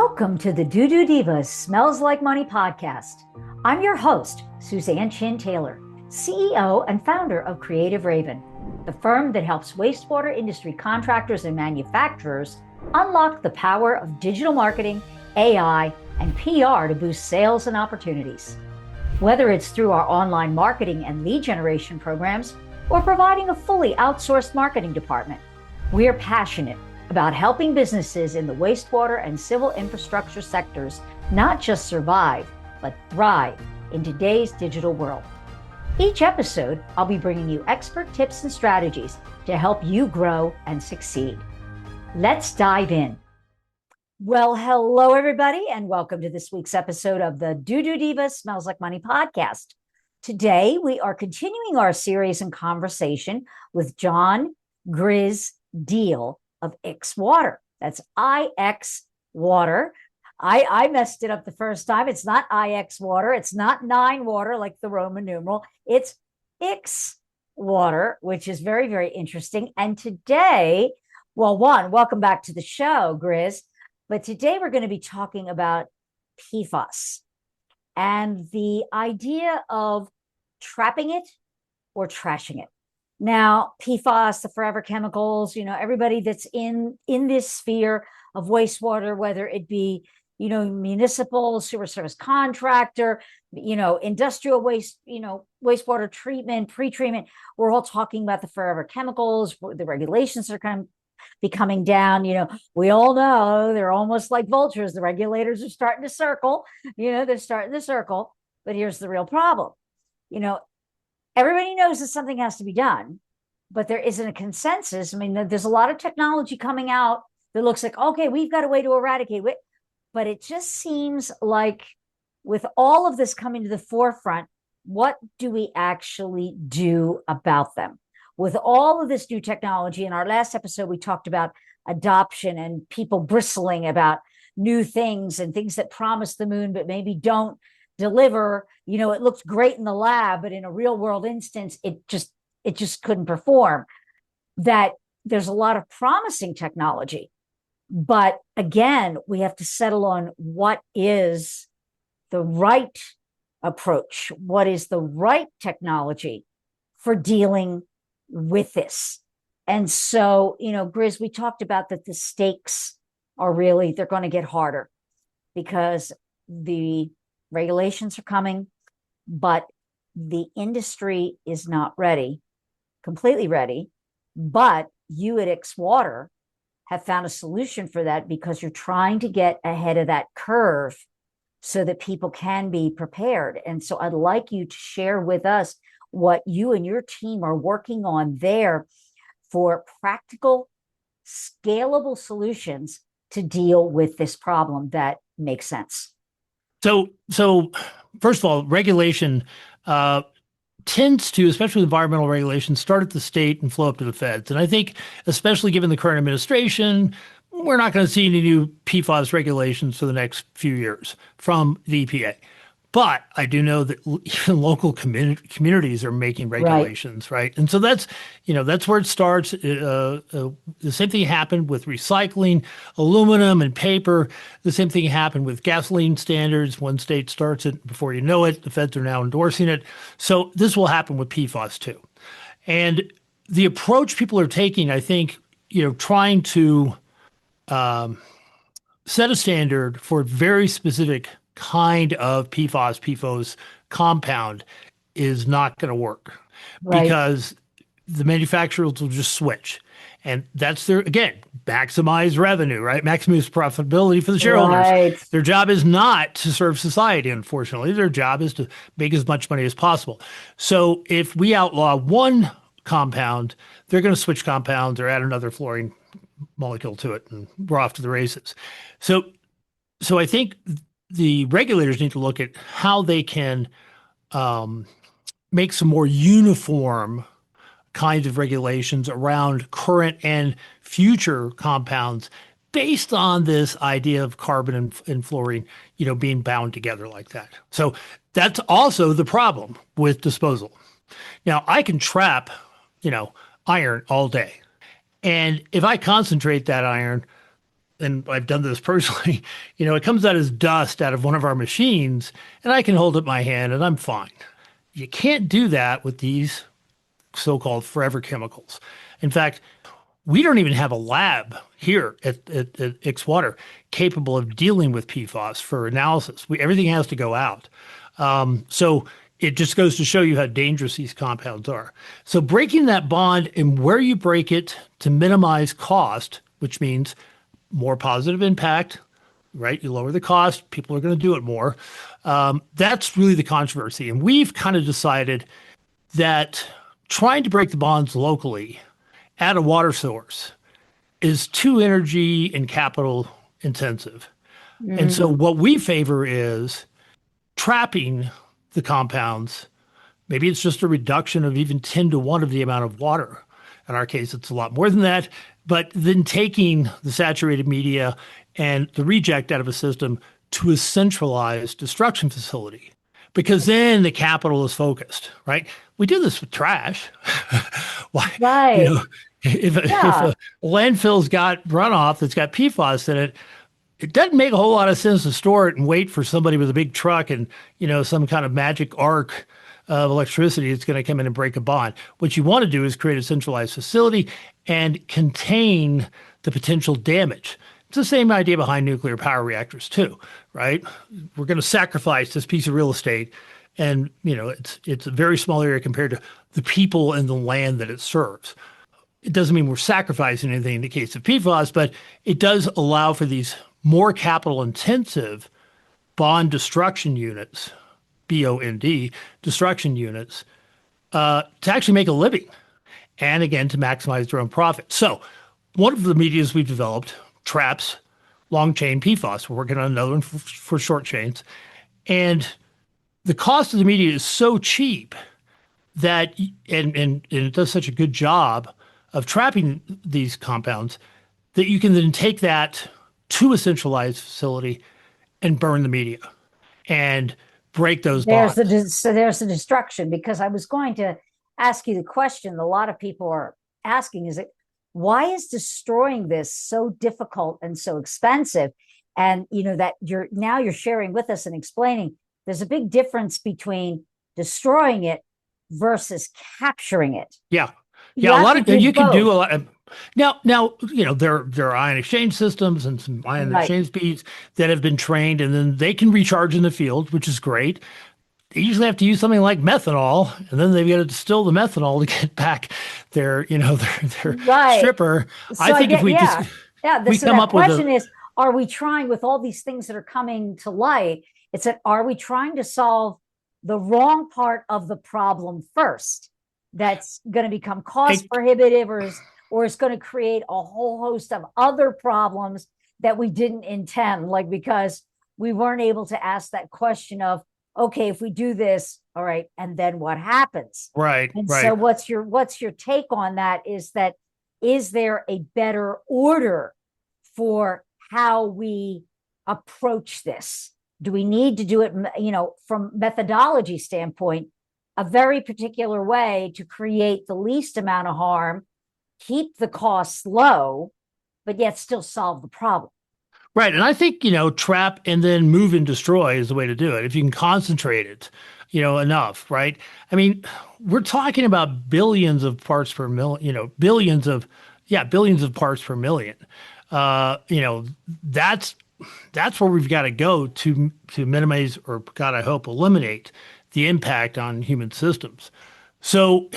Welcome to the Doo Divas Smells Like Money podcast. I'm your host, Suzan Chin Taylor, CEO and founder of Creative Raven, the firm that helps wastewater industry contractors and manufacturers unlock the power of digital marketing, AI, and PR to boost sales and opportunities. Whether it's through our online marketing and lead generation programs or providing a fully outsourced marketing department, we are passionate about helping businesses in the wastewater and civil infrastructure sectors not just survive, but thrive in today's digital world. Each episode, I'll be bringing you expert tips and strategies to help you grow and succeed. Let's dive in. Well, hello, everybody, and welcome to this week's episode of the Doo Divas Smells Like Money podcast. Today, we are continuing our series and conversation with John Grizz Deal of X Water. That's IX Water. I messed it up the first time. It's not IX Water. It's not 9 water like the Roman numeral. It's X Water, which is very, very interesting. And today, welcome back to the show, Grizz. But today we're going to be talking about PFAS and the idea of trapping it or trashing it. Now, PFAS, the forever chemicals, everybody that's in this sphere of wastewater, whether it be, municipal sewer service contractor, industrial waste, wastewater treatment, pre-treatment, we're all talking about the forever chemicals. The regulations are kind of coming down. We all know they're almost like vultures. The regulators are starting to circle, they're starting to circle. But here's the real problem. Everybody knows that something has to be done, but there isn't a consensus. I mean, there's a lot of technology coming out that looks like, okay, we've got a way to eradicate it. But it just seems like with all of this coming to the forefront, what do we actually do about them? With all of this new technology, in our last episode, we talked about adoption and people bristling about new things and things that promise the moon, but maybe don't deliver. It looks great in the lab, but in a real world instance, it just couldn't perform. That there's a lot of promising technology, but again, we have to settle on what is the right approach, what is the right technology for dealing with this. And so, Grizz, we talked about that the stakes are they're going to get harder because the regulations are coming, but the industry is not completely ready. But you at X Water have found a solution for that because you're trying to get ahead of that curve so that people can be prepared. And so I'd like you to share with us what you and your team are working on there for practical, scalable solutions to deal with this problem that makes sense. So first of all, regulation tends to, especially environmental regulation, start at the state and flow up to the feds. And I think, especially given the current administration, we're not going to see any new PFAS regulations for the next few years from the EPA. But I do know that even local communities are making regulations, right? And so that's where it starts. The same thing happened with recycling, aluminum and paper. The same thing happened with gasoline standards. One state starts it, before you know it, the feds are now endorsing it. So this will happen with PFAS too. And the approach people are taking, I think, trying to set a standard for a very specific kind of PFOS compound is not going to work because the manufacturers will just switch. And that's maximize revenue, right? Maximize profitability for the shareholders. Right. Their job is not to serve society, unfortunately. Their job is to make as much money as possible. So if we outlaw one compound, they're going to switch compounds or add another fluorine molecule to it, and we're off to the races. So I think the regulators need to look at how they can make some more uniform kinds of regulations around current and future compounds based on this idea of carbon and fluorine, being bound together like that. So that's also the problem with disposal. Now, I can trap, iron all day. And if I concentrate that iron, and I've done this personally, it comes out as dust out of one of our machines, and I can hold it in my hand and I'm fine. You can't do that with these so-called forever chemicals. In fact, we don't even have a lab here at Water capable of dealing with PFAS for analysis. Everything has to go out. So it just goes to show you how dangerous these compounds are. So breaking that bond and where you break it to minimize cost, which means more positive impact, right? You lower the cost, people are going to do it more. That's really the controversy. And we've kind of decided that trying to break the bonds locally at a water source is too energy and capital intensive. And so what we favor is trapping the compounds. Maybe it's just a reduction of even 10 to 1 of the amount of water. In our case, it's a lot more than that. But then taking the saturated media and the reject out of a system to a centralized destruction facility, because then the capital is focused, right? We do this with trash. Why? Right. If a landfill's got runoff that's got PFAS in it, it doesn't make a whole lot of sense to store it and wait for somebody with a big truck and, some kind of magic arc of electricity that's going to come in and break a bond. What you want to do is create a centralized facility and contain the potential damage. It's the same idea behind nuclear power reactors too, right? We're going to sacrifice this piece of real estate, and it's a very small area compared to the people and the land that it serves. It doesn't mean we're sacrificing anything in the case of PFAS, but it does allow for these more capital intensive bond destruction units, BOND destruction units, to actually make a living, and again, to maximize their own profit. So one of the medias we've developed traps long chain PFAS. We're working on another one for short chains. And the cost of the media is so cheap that, and it does such a good job of trapping these compounds, that you can then take that to a centralized facility and burn the media and break those bonds. So there's the destruction, because I was going to ask you the question a lot of people are asking, is it, why is destroying this so difficult and so expensive? And that you're sharing with us and explaining there's a big difference between destroying it versus capturing it. Yeah. Yeah, a lot of you can do a lot of, now there are ion exchange systems and some ion exchange speeds that have been trained, and then they can recharge in the field, which is great. They usually have to use something like methanol, and then they've got to distill the methanol to get back their stripper. So I think if we come up with the question is, are we trying with all these things that are coming to light? It's that, are we trying to solve the wrong part of the problem first? That's going to become cost prohibitive, or it's going to create a whole host of other problems that we didn't intend, like because we weren't able to ask that question of, okay, if we do this, all right, and then what happens? Right. And so what's your take on that? Is there a better order for how we approach this? Do we need to do it, from methodology standpoint, a very particular way to create the least amount of harm, keep the costs low, but yet still solve the problem? Right. And I think, trap and then move and destroy is the way to do it. If you can concentrate it, enough, right? I mean, we're talking about billions of parts per million, billions of parts per million. That's where we've got to go to minimize, or God, I hope, eliminate the impact on human systems. So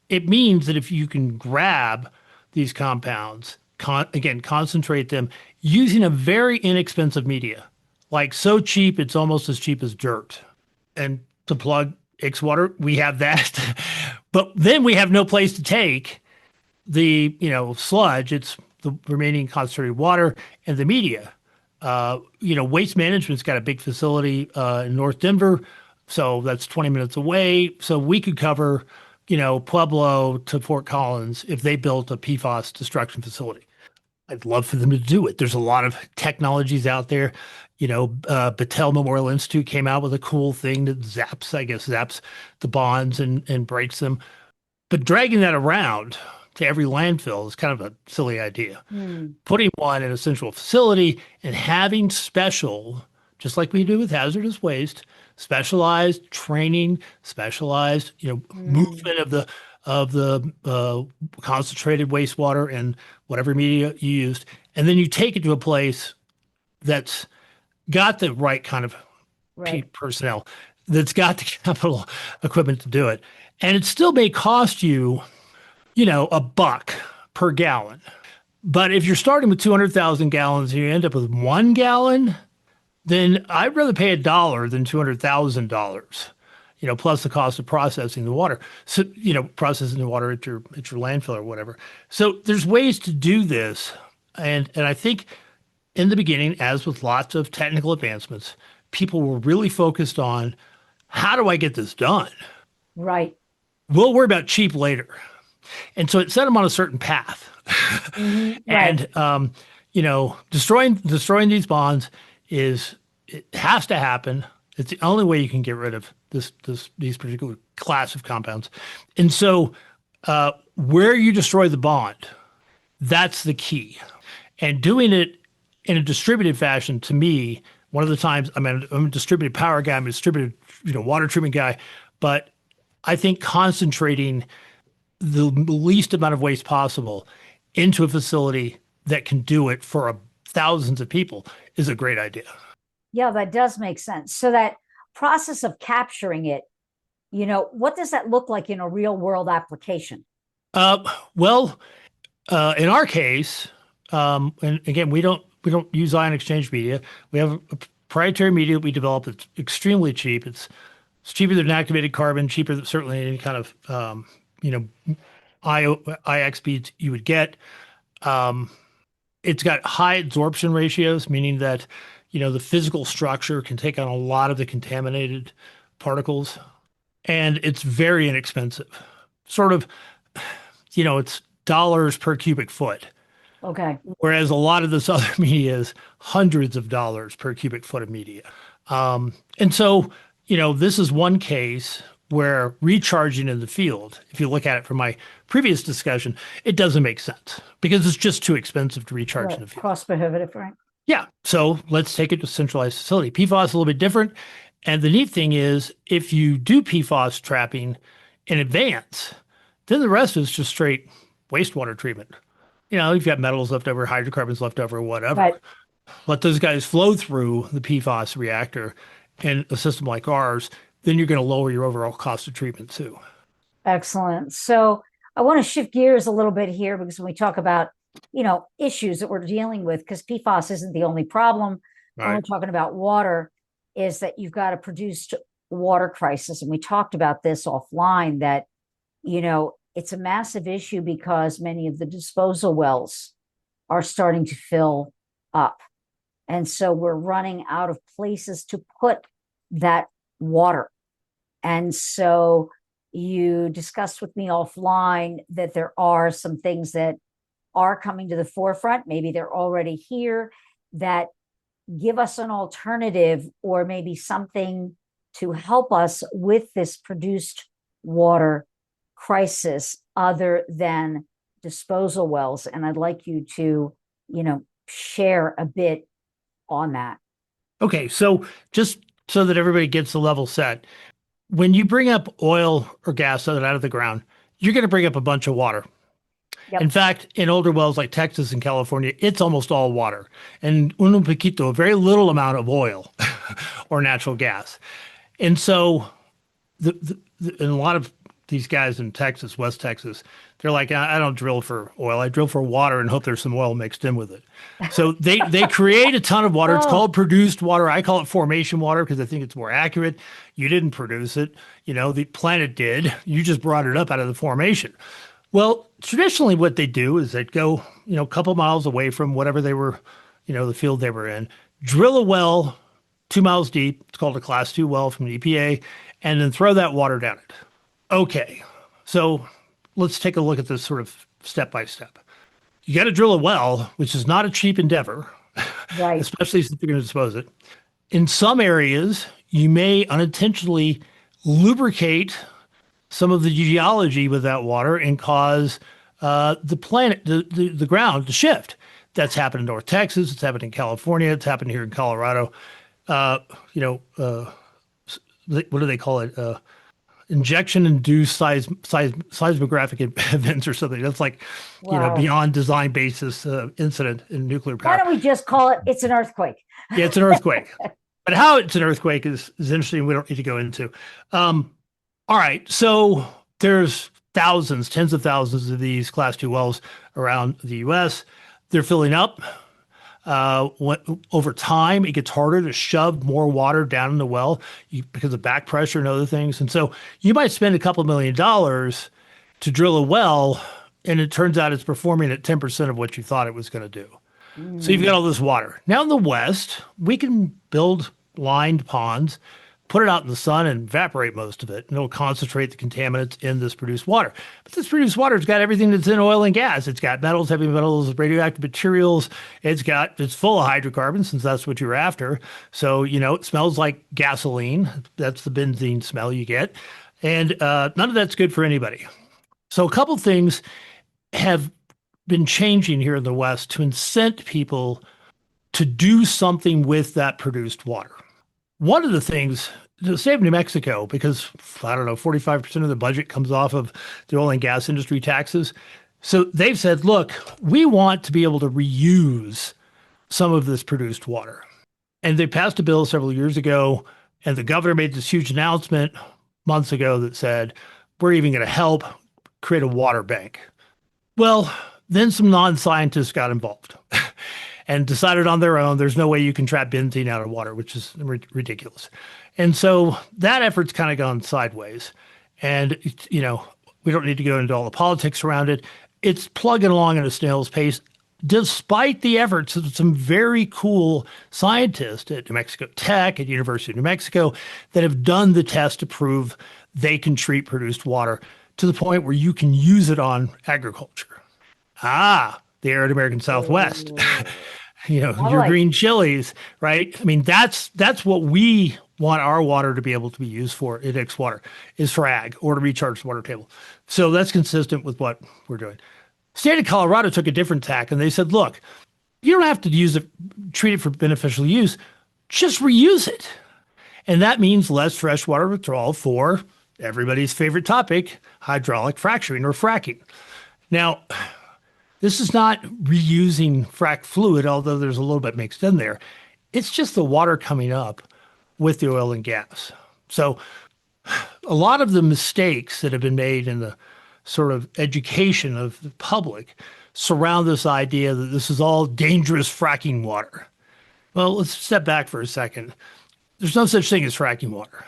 it means that if you can grab these compounds, concentrate them using a very inexpensive media, like so cheap, it's almost as cheap as dirt. And to plug Water, we have that. But then we have no place to take the, sludge. It's the remaining concentrated water and the media. Waste management's got a big facility in North Denver. So that's 20 minutes away. So we could cover, Pueblo to Fort Collins if they built a PFAS destruction facility. I'd love for them to do it. There's a lot of technologies out there. Battelle Memorial Institute came out with a cool thing that zaps the bonds and breaks them. But dragging that around to every landfill is kind of a silly idea. Hmm. Putting one in a central facility and having special, just like we do with hazardous waste, specialized training, specialized, Hmm. movement of the concentrated wastewater and whatever media you used, and then you take it to a place that's got the right kind of Right. personnel, that's got the capital equipment to do it, and it still may cost you, a buck per gallon. But if you're starting with 200,000 gallons and you end up with 1 gallon, then I'd rather pay $1 than $200,000, plus the cost of processing the water. So, processing the water at your landfill or whatever. So there's ways to do this. And I think in the beginning, as with lots of technical advancements, people were really focused on how do I get this done? Right. We'll worry about cheap later. And so it set them on a certain path. Right. And destroying these bonds it has to happen. It's the only way you can get rid of these particular class of compounds. And so where you destroy the bond, that's the key. And doing it in a distributed fashion, to me, one of the times, I'm a distributed power guy, I'm a distributed water treatment guy, but I think concentrating the least amount of waste possible into a facility that can do it for thousands of people is a great idea. Yeah, that does make sense. So that process of capturing it, what does that look like in a real world application? Well, in our case, and again, we don't use ion exchange media. We have a proprietary media that we develop that's extremely cheap. It's cheaper than activated carbon, cheaper than certainly any kind of IX beads you would get. It's got high absorption ratios, meaning that the physical structure can take on a lot of the contaminated particles, and it's very inexpensive. Sort of, it's dollars per cubic foot. Okay. Whereas a lot of this other media is hundreds of dollars per cubic foot of media. And so, this is one case where recharging in the field, if you look at it from my previous discussion, it doesn't make sense because it's just too expensive to recharge in the field. Cost prohibitive, right? Yeah. So let's take it to a centralized facility. PFAS is a little bit different. And the neat thing is, if you do PFAS trapping in advance, then the rest is just straight wastewater treatment. You've got metals left over, hydrocarbons left over, whatever. Right. Let those guys flow through the PFAS reactor in a system like ours, then you're going to lower your overall cost of treatment too. Excellent. So I want to shift gears a little bit here because when we talk about, issues that we're dealing with, because PFAS isn't the only problem when we're talking about water, is that you've got a produced water crisis. And we talked about this offline that, it's a massive issue because many of the disposal wells are starting to fill up. And so we're running out of places to put that water. And so you discussed with me offline that there are some things that are coming to the forefront. Maybe they're already here that give us an alternative or maybe something to help us with this produced water crisis other than disposal wells. And I'd like you to, share a bit on that. Okay. So just so that everybody gets the level set, when you bring up oil or gas out of the ground, you're going to bring up a bunch of water. Yep. In fact, in older wells like Texas and California, it's almost all water. And un poquito, a very little amount of oil or natural gas. And so and a lot of these guys in Texas, West Texas, they're like, I don't drill for oil. I drill for water and hope there's some oil mixed in with it. So they create a ton of water. It's called produced water. I call it formation water because I think it's more accurate. You didn't produce it. The planet did. You just brought it up out of the formation. Well, traditionally what they do is they'd go, a couple miles away from whatever they were, the field they were in, drill a well 2 miles deep. It's called a class 2 well from the EPA, and then throw that water down it. Okay, so let's take a look at this sort of step by step. You got to drill a well, which is not a cheap endeavor, Right. especially since you're going to dispose it. In some areas, you may unintentionally lubricate some of the geology with that water and cause the ground to shift. That's happened in North Texas. It's happened in California. It's happened here in Colorado. Uh, you know, what do they call it? Injection-induced seismographic events or something. That's like, Wow. beyond design basis incident in nuclear Why power. don't we just call it, it's an earthquake? Yeah, it's an earthquake. But how it's an earthquake is interesting. We don't need to go into. All right. So there's thousands, tens of thousands of these class 2 wells around the U.S. They're filling up. Over time, it gets harder to shove more water down in the well because of back pressure and other things. And so you might spend a couple $1 million to drill a well, and it turns out it's performing at 10% of what you thought it was going to do. So you've got all this water. Now in the West, we can build lined ponds, put it out in the sun and evaporate most of it, and it'll concentrate the contaminants in this produced water. But this produced water's got everything that's in oil and gas. It's got metals, heavy metals, radioactive materials. It's full of hydrocarbons, since that's what you're after. So, it smells like gasoline. That's the benzene smell you get. And none of that's good for anybody. So a couple things have been changing here in the West to incent people to do something with that produced water. One of the things, the state of New Mexico, because I don't know, 45% of the budget comes off of the oil and gas industry taxes. So they've said, look, we want to be able to reuse some of this produced water. And they passed a bill several years ago, and the governor made this huge announcement months ago that said, we're even going to help create a water bank. Well, then some non-scientists got involved and decided on their own there's no way you can trap benzene out of water, which is ridiculous. And so that effort's kind of gone sideways. And, we don't need to go into all the politics around it. It's plugging along at a snail's pace, despite the efforts of some very cool scientists at New Mexico Tech, at University of New Mexico, that have done the test to prove they can treat produced water to the point where you can use it on agriculture. The arid American Southwest, your green chilies, right? I mean, that's what we want our water to be able to be used for in X water, is for ag or to recharge the water table. So that's consistent with what we're doing. State of Colorado took a different tack, and they said, look, you don't have to use it, treat it for beneficial use, just reuse it. And that means less freshwater withdrawal for everybody's favorite topic, hydraulic fracturing or fracking. Now, this is not reusing frac fluid, although there's a little bit mixed in there. It's just the water coming up with the oil and gas. So a lot of the mistakes that have been made in the sort of education of the public surround this idea that this is all dangerous fracking water. Well, let's step back for a second. There's no such thing as fracking water.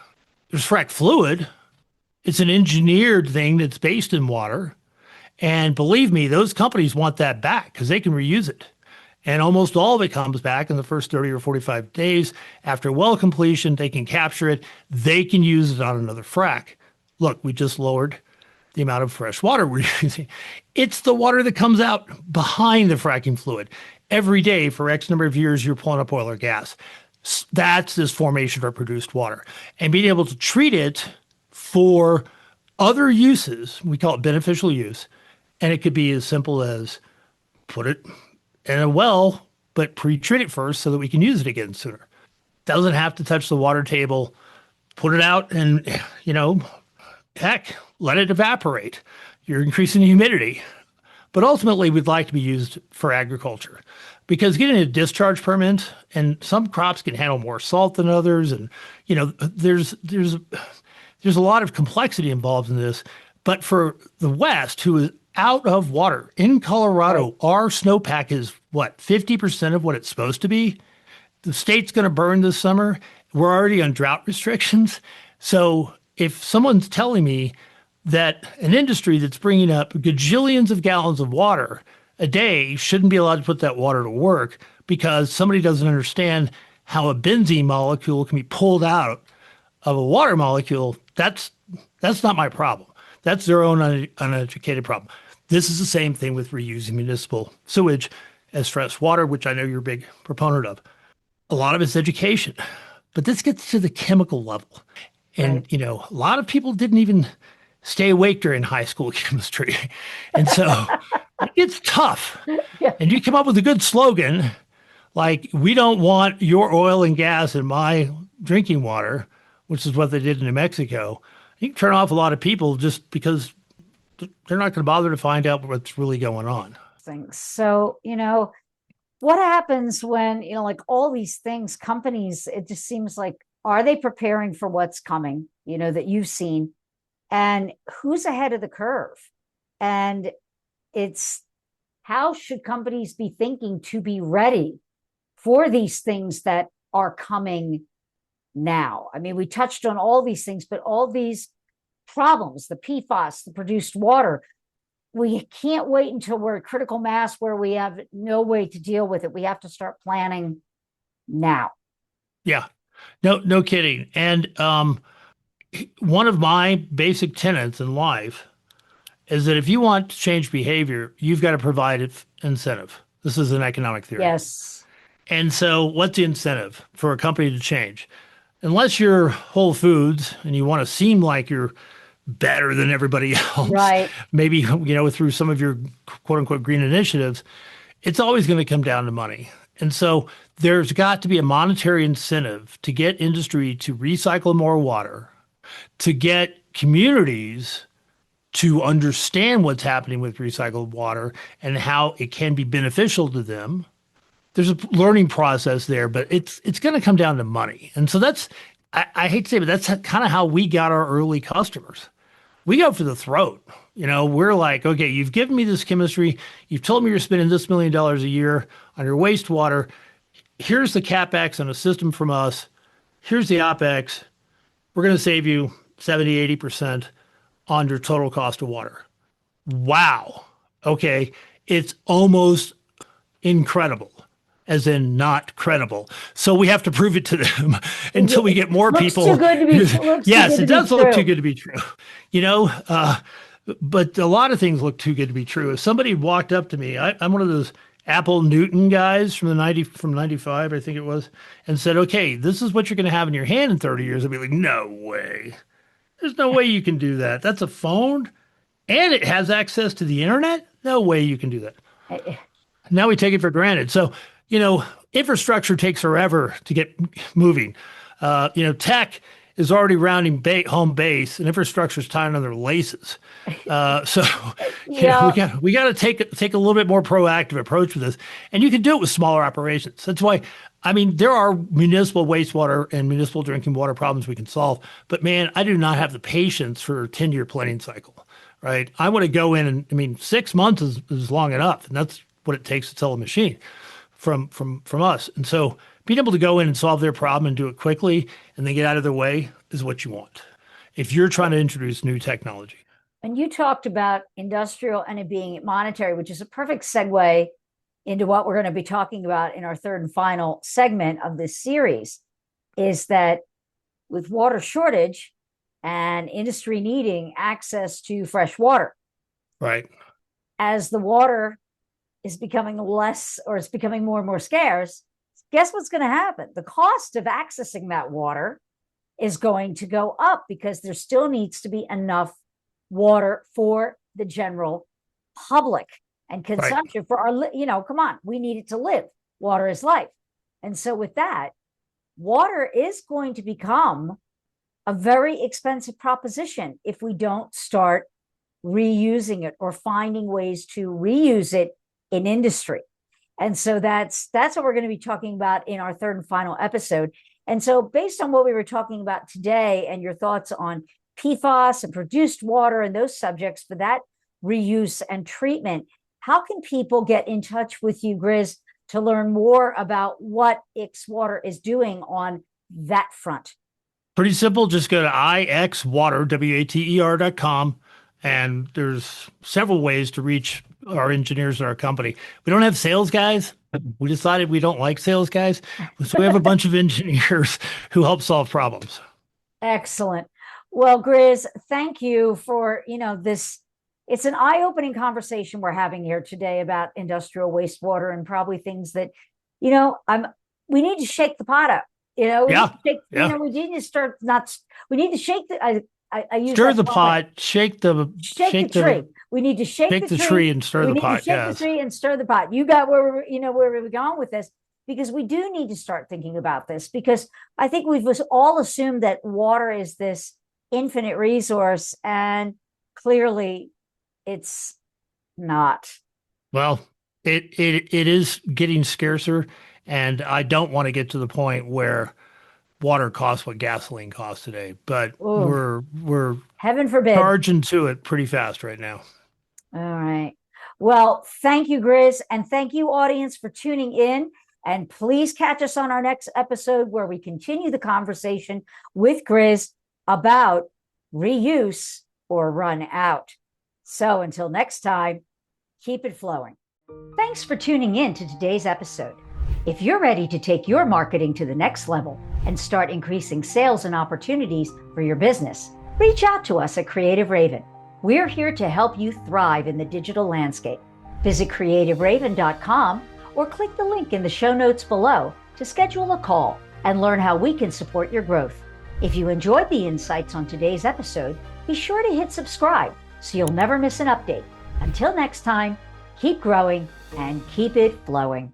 There's frac fluid. It's an engineered thing that's based in water. And believe me, those companies want that back because they can reuse it. And almost all of it comes back in the first 30 or 45 days. After well completion, they can capture it. They can use it on another frac. Look, we just lowered the amount of fresh water we're using. It's the water that comes out behind the fracking fluid. Every day for X number of years, you're pulling up oil or gas. That's this formation of produced water. And being able to treat it for other uses, we call it beneficial use. And it could be as simple as put it in a well, but pre-treat it first so that we can use it again sooner. Doesn't have to touch the water table. Put it out and, heck, let it evaporate. You're increasing the humidity. But ultimately, we'd like to be used for agriculture because getting a discharge permit, and some crops can handle more salt than others. And, there's a lot of complexity involved in this. But for the West, who is out of water, in Colorado, our snowpack is 50% of what it's supposed to be? The state's going to burn this summer. We're already on drought restrictions. So if someone's telling me that an industry that's bringing up gajillions of gallons of water a day shouldn't be allowed to put that water to work because somebody doesn't understand how a benzene molecule can be pulled out of a water molecule, that's not my problem. That's their own uneducated problem. This is the same thing with reusing municipal sewage as fresh water, which I know you're a big proponent of. A lot of it's education, but this gets to the chemical level. And, a lot of people didn't even stay awake during high school chemistry. And so it gets tough. Yeah. And you come up with a good slogan like, we don't want your oil and gas in my drinking water, which is what they did in New Mexico. You can turn off a lot of people just because they're not going to bother to find out what's really going on. So, what happens when, like all these things, companies, it just seems like, are they preparing for what's coming, that you've seen? And who's ahead of the curve? And it's how should companies be thinking to be ready for these things that are coming now? I mean, we touched on all these things, but all these problems, the PFAS, the produced water, we can't wait until we're at critical mass where we have no way to deal with it. We have to start planning now. Yeah, no kidding. And one of my basic tenets in life is that if you want to change behavior, you've got to provide incentive. This is an economic theory. Yes. And so what's the incentive for a company to change? Unless you're Whole Foods and you want to seem like you're better than everybody else, right? Maybe, through some of your quote unquote green initiatives, it's always going to come down to money. And so there's got to be a monetary incentive to get industry to recycle more water, to get communities to understand what's happening with recycled water and how it can be beneficial to them. There's a learning process there, but it's going to come down to money. And so I hate to say it, but that's kind of how we got our early customers. We go for the throat. We're like, okay, you've given me this chemistry. You've told me you're spending this $1 million a year on your wastewater. Here's the CapEx on a system from us. Here's the OpEx. We're going to save you 70, 80% on your total cost of water. Wow. Okay. It's almost incredible, as in not credible. So we have to prove it to them until we get more people. Too good to be true. Yes, it does look too good to be true. But a lot of things look too good to be true. If somebody walked up to me, I'm one of those Apple Newton guys from 95, I think it was, and said, okay, this is what you're going to have in your hand in 30 years. I'd be like, no way. There's no way you can do that. That's a phone and it has access to the internet. No way you can do that. Now we take it for granted. So, infrastructure takes forever to get moving. Tech is already rounding home base, and infrastructure is tying on their laces. So we got to take a little bit more proactive approach with this, and you can do it with smaller operations. That's why, there are municipal wastewater and municipal drinking water problems we can solve. But man, I do not have the patience for a 10-year planning cycle. Right? I want to go in and 6 months is long enough, and that's what it takes to sell a machine from us. And so being able to go in and solve their problem and do it quickly and then get out of their way is what you want if you're trying to introduce new technology. And you talked about industrial and it being monetary, which is a perfect segue into what we're going to be talking about in our third and final segment of this series, is that with water shortage and industry needing access to fresh water. Right. As the water is becoming less, or it's becoming more and more scarce, guess what's going to happen? The cost of accessing that water is going to go up because there still needs to be enough water for the general public and consumption for our, come on, we need it to live. Water is life. And so with that, water is going to become a very expensive proposition if we don't start reusing it or finding ways to reuse it in industry. And so that's what we're going to be talking about in our third and final episode. And so based on what we were talking about today and your thoughts on PFAS and produced water and those subjects for that reuse and treatment, how can people get in touch with you, Grizz, to learn more about what Water is doing on that front? Pretty simple. Just go to ixwater.com, and there's several ways to reach our engineers at our company. We don't have sales guys. We decided we don't like sales guys. So we have a bunch of engineers who help solve problems. Excellent. Well, Grizz, thank you for, this. It's an eye-opening conversation we're having here today about industrial wastewater and probably things that, we need to shake the pot up. We need to shake I use Stir that the one pot, way. shake the Shake the tree. We need to shake the tree. and stir We the need to pot. shake the Yes. tree and stir the pot. You got where we're going with this, because we do need to start thinking about this, because I think we've all assumed that water is this infinite resource, and clearly it's not. Well, it is getting scarcer, and I don't want to get to the point where water costs what gasoline costs today, but Ooh, we're heaven forbid. charging to it pretty fast right now. All right. Well, thank you, Grizz, and thank you, audience, for tuning in. And please catch us on our next episode, where we continue the conversation with Grizz about reuse or run out. So until next time, keep it flowing. Thanks for tuning in to today's episode. If you're ready to take your marketing to the next level and start increasing sales and opportunities for your business, reach out to us at Creative Raven. We're here to help you thrive in the digital landscape. Visit creativeraven.com or click the link in the show notes below to schedule a call and learn how we can support your growth. If you enjoyed the insights on today's episode, be sure to hit subscribe so you'll never miss an update. Until next time, keep growing and keep it flowing.